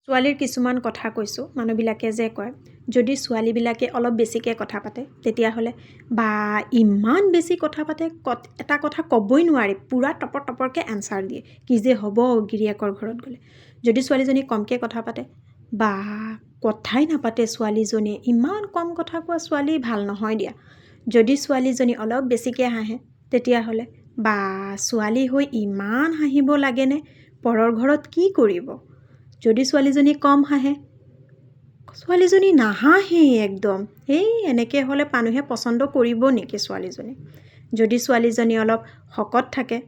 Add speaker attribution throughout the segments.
Speaker 1: ছোৱালীৰ কিছুমান কথা কৈছোঁ মানুহবিলাকে যে কয় যদি ছোৱালীবিলাকে অলপ বেছিকৈ কথা পাতে তেতিয়াহ'লে বা ইমান বেছি কথা পাতে এটা কথা ক'বই নোৱাৰি পূৰা টপৰ টপৰকৈ এনচাৰ দিয়ে কি যে হ'ব গিৰিয়েকৰ ঘৰত গ'লে যদি ছোৱালীজনী কমকৈ কথা পাতে বা কথাই নাপাতে ছোৱালীজনীয়ে ইমান কম কথা কোৱা ছোৱালী ভাল নহয় দিয়া যদি ছোৱালীজনী অলপ বেছিকৈ হাঁহে তেতিয়াহ'লে বা ছোৱালী হৈ ইমান হাঁহিব লাগেনে পৰৰ ঘৰত কি কৰিব যদি ছোৱালীজনী কম হাঁহে ছোৱালীজনী নাহাঁহেই একদম এনেকৈ হ'লে মানুহে পচন্দ কৰিব নেকি ছোৱালীজনী যদি ছোৱালীজনী অলপ শকত থাকে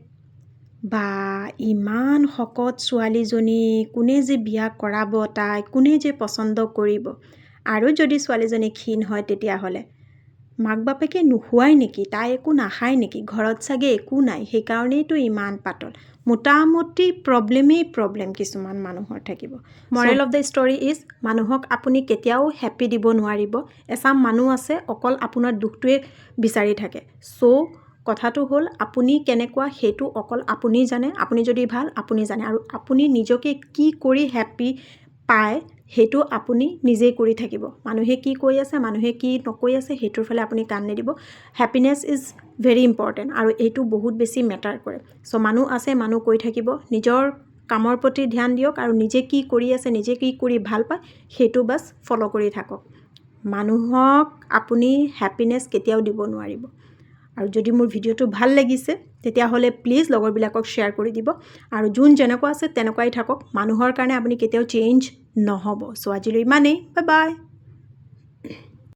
Speaker 1: বা ইমান শকত ছোৱালীজনী কোনে যে বিয়া কৰাব তাই কোনে যে পচন্দ কৰিব আৰু যদি ছোৱালীজনী ক্ষীণ হয় তেতিয়াহ'লে মাক বাপেকে নোখোৱাই নেকি তাই একো নাখায় নেকি ঘৰত চাগে একো নাই সেইকাৰণেইতো ইমান পাতল মোটামুটি প্ৰব্লেম কিছুমান মানুহৰ থাকিব Morrell of the story is মানুহক আপুনি কেতিয়াও হেপ্পী দিব নোৱাৰিব এচাম মানুহ আছে অকল আপোনাৰ দুখটোৱে বিচাৰি থাকে কথাটো হ'ল আপুনি কেনেকুৱা সেইটো অকল আপুনি জানে আপুনি যদি ভাল আপুনি জানে আৰু আপুনি নিজকে কি কৰি হেপ্পী পায় সেইটো আপুনি নিজেই কৰি থাকিব মানুহে কি কৈ আছে মানুহে কি নকৈ আছে সেইটোৰ ফালে আপুনি কাণ নিদিব হেপিনেছ ইজ ভেৰি ইম্পৰ্টেণ্ট আৰু এইটো বহুত বেছি মেটাৰ কৰে মানুহ আছে মানুহ কৈ থাকিব নিজৰ কামৰ প্ৰতি ধ্যান দিয়ক আৰু নিজে কি কৰি আছে নিজে কি কৰি ভাল পায় সেইটো বাছ ফ'ল' কৰি থাকক মানুহক আপুনি হেপিনেছ কেতিয়াও দিব নোৱাৰিব আৰু যদি মোৰ ভিডিঅ'টো ভাল লাগিছে তেতিয়াহ'লে প্লিজ লগৰবিলাকক শ্বেয়াৰ কৰি দিব আৰু যোন যেনেকুৱা আছে তেনেকুৱাই থাকক মানুহৰ কাৰণে আপুনি কেতিয়াও চেঞ্জ নহ'ব আজিলৈ ইমানেই বাই বাই